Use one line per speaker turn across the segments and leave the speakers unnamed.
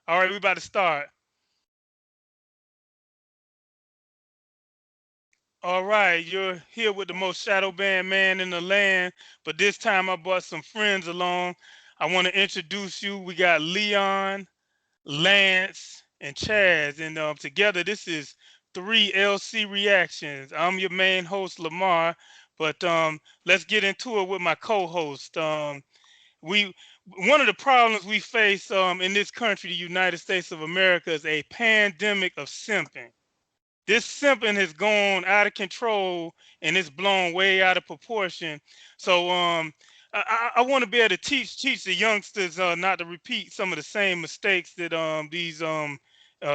All right, we about to start. All right, you're here with the most shadow band man in the land, but this time I brought some friends along. I want to introduce you. We got Leon, Lance, and Chaz, and together this is three LC reactions. I'm your main host, Lamar, but let's get into it with my co-host. We One of the problems we face in this country, the United States of America, is a pandemic of simping. This simping has gone out of control and it's blown way out of proportion. So I want to be able to teach the youngsters not to repeat some of the same mistakes that these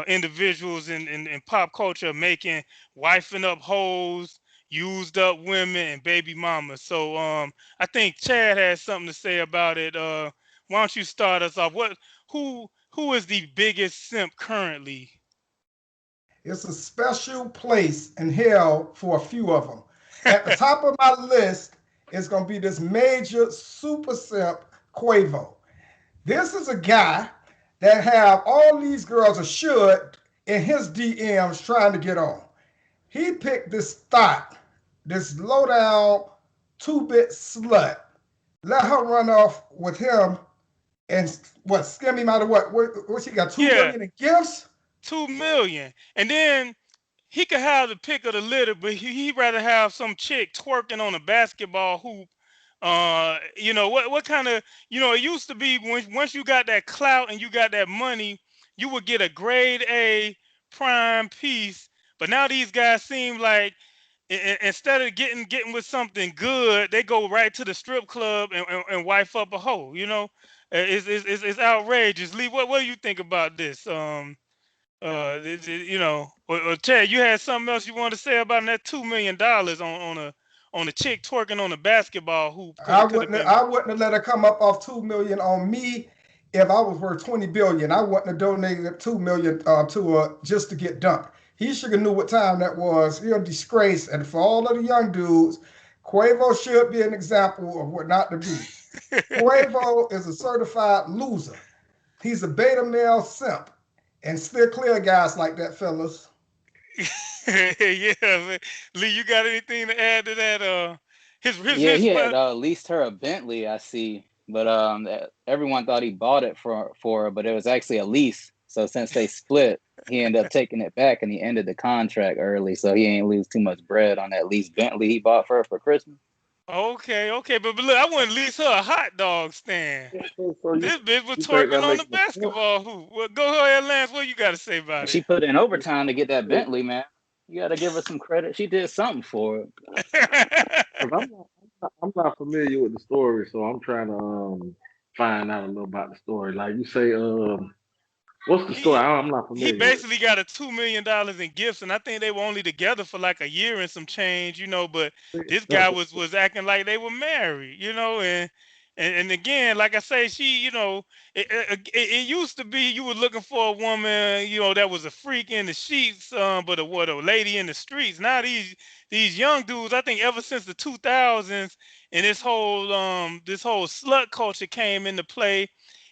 individuals in pop culture are making, wifing up hoes, used up women, and baby mamas. So I think Chad has something to say about it. Why don't you start us off? Who is the biggest simp currently?
It's a special place in hell for a few of them. At the top of my list is going to be this major super simp, Quavo. This is a guy that have all these girls assured in his DMs trying to get on. He picked this thought, this low down 2-bit slut, let her run off with him and what skim him out of what she got 2
Yeah,
million in gifts.
2 million, and then he could have the pick of the litter, but he'd rather have some chick twerking on a basketball hoop. What kind of it used to be when once you got that clout and you got that money, you would get a grade A prime piece. But now these guys seem like instead of getting with something good, they go right to the strip club and wife up a hoe. It's outrageous. Lee, what do you think about this? Or Chad, you had something else you want to say about that $2 million on a chick twerking on a basketball hoop could have been.
I wouldn't have let her come up off 2 million on me if I was worth 20 billion. I wouldn't have donated 2 million to her just to get dumped. He should have knew what time that was. You're a disgrace. And for all of the young dudes, Quavo should be an example of what not to be. Quavo is a certified loser. He's a beta male simp. And still clear guys like that, fellas.
Yeah, man. Lee, you got anything to add to that?
Yeah,
His
he had leased her a Bentley, I see, but everyone thought he bought it for her, but it was actually a lease. So since they split, he ended up taking it back, and he ended the contract early, so he ain't lose too much bread on that leased Bentley he bought for her for Christmas.
Okay, but look, I wouldn't lease her a hot dog stand.
So
This bitch was
you think
twerking
that
on the
makes a point?
basketball hoop. Well, go ahead, Lance. What you got to say
And
about
she put in overtime to get that Bentley, man. You got to give her some credit. She did something for it.
it?
Because I'm not familiar with the story, so I'm trying to find out a little about the story. Like you say, what's the story?
he
I'm not
he
familiar with
basically got a $2 million in gifts, and I think they were only together for like a year and some change, But
it.
this guy was acting like they were married, and again, like I say, it used to be you were looking for a woman, that was a freak in the sheets, but a lady in the streets. Now these young dudes, I think ever since the 2000s, and this whole slut culture came into play,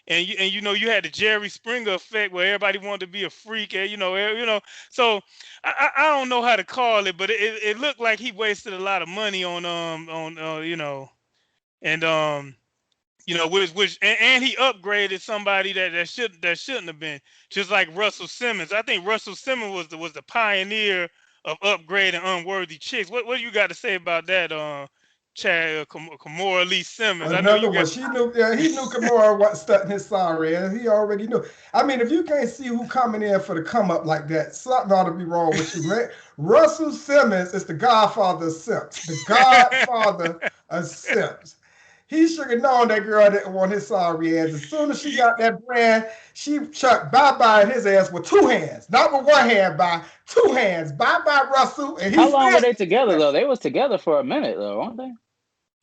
and you had the Jerry Springer effect where everybody wanted to be a freak, So I don't know how to call it, but it looked like he wasted a lot of money on and which he upgraded somebody that shouldn't have been, just like Russell Simmons. I think Russell Simmons was the pioneer of upgrading unworthy chicks. What do you got to say about that, Chad Kamora Lee Simmons? I know
Another
you
one.
got.
She knew. Yeah, he knew Kimura was studying his sorry, and he already knew. I mean, if you can't see who coming in for the come up like that, something ought to be wrong with you, man. Russell Simmons is the godfather of Simps. The godfather of Simps. He should have known that girl didn't want his sorry ass. As soon as she got that brand, she chucked bye bye his ass with two hands, not with one hand, by two hands. Bye bye, Russell, and he
How long
still.
were they together though? They was together for a minute though, weren't they?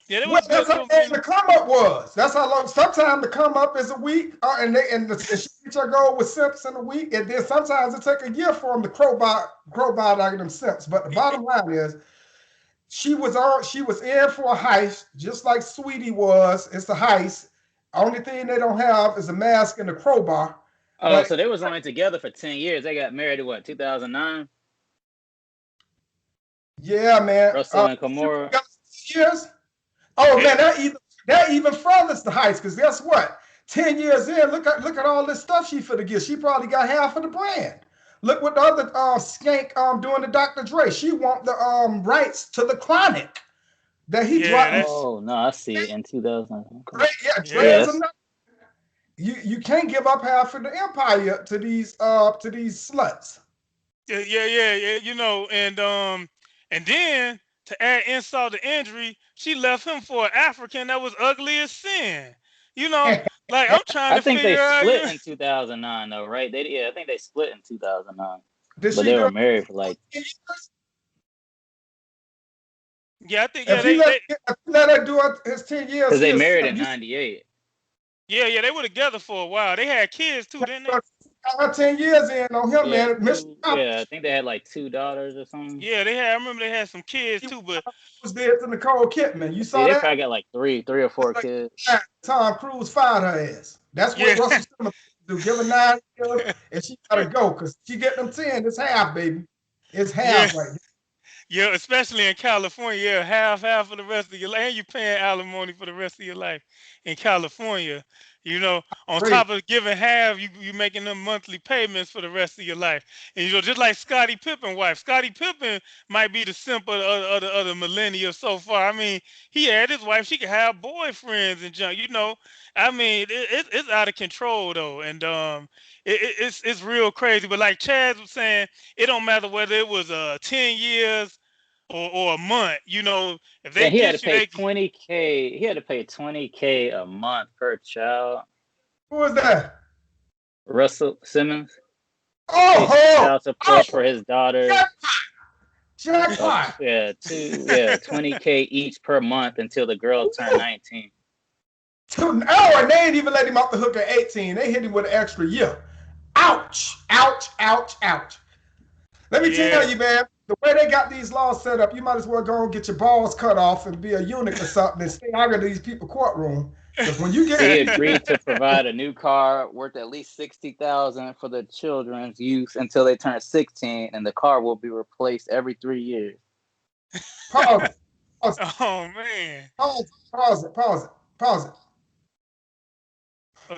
Yeah, that
Well,
was good
that's how
for a
long
minute.
the come up was. That's how long. Sometimes the come up is a week, and she reach her goal with Simps in a week, and then sometimes it take a year for them to crowbar like them Simps. But the bottom line is, she was in for a heist, just like Saweetie was. It's a heist. Only thing they don't have is a mask and a crowbar.
Oh,
But
so they was only together for 10 years. They got married in what, 2009?
yeah, man.
Russell and
You
Kimura.
got years. Oh
Yeah,
man, that even furthers the heights. Because guess what? 10 years in, look at all this stuff she finna get. She probably got half of the brand. Look what the other skank doing to Dr. Dre. She want the rights to the chronic that he
yeah,
dropped.
that's
Oh, no, I see. In 2000. Okay.
Dre, yeah, Dre
Yeah,
yeah.
is
that's
another. You can't give up half of the empire to these sluts.
Yeah. And then to add insult to injury, she left him for an African that was ugly as sin. You know, like I'm trying
I
to
think they
figure out.
split in 2009 though, right? I think they split in 2009.
Did
But
she
they
do
were
it?
married for like
Yeah, I think
If he let her do it his 10 years,
cuz they
he'll
married in
you
98.
yeah, they were together for a while. They had kids too, didn't they?
got 10 years in on him,
Yeah,
man. Mission
I
accomplished.
think they had like two daughters or something.
Yeah, they had. I remember they had some kids
He
too, but
was there to Nicole Kidman. You
See,
saw
they
that?
probably got like three or four
Like
kids.
Tom Cruise fired her ass. That's what
yeah,
Russell Simmons do. Give her 9 years and she gotta go because she get them 10. It's half, baby. It's
yeah.
half right
Yeah, especially in California, yeah, half for the rest of your life, and you paying alimony for the rest of your life in California. On
there.
top of giving half, you making them monthly payments for the rest of your life. And just like Scottie Pippen wife, Scottie Pippen might be the simp of the millennia so far. I mean, he had his wife; she could have boyfriends and junk. I mean, it's out of control though, and it's real crazy. But like Chaz was saying, it don't matter whether it was 10 years or a month. If they
Yeah, he had to
get you,
pay
they
20K. He had to pay 20K a month per child.
Who was that?
Russell Simmons paid
Oh,
child
oh,
support for his daughters.
jackpot, jackpot.
Yeah, 20K each per month until the girls turn 19.
And they ain't even let him off the hook at 18. They hit him with an extra year. Ouch, ouch, ouch, ouch. Let me
yeah,
tell you, man, the way they got these laws set up, you might as well go and get your balls cut off and be a eunuch or something and stay out of these people's courtroom. Because when you get
He agreed to provide a new car worth at least 60,000 for the children's use until they turn 16, and the car will be replaced every 3 years.
pause it, pause it,
oh man.
pause it, pause it, pause it, pause it.
Oh,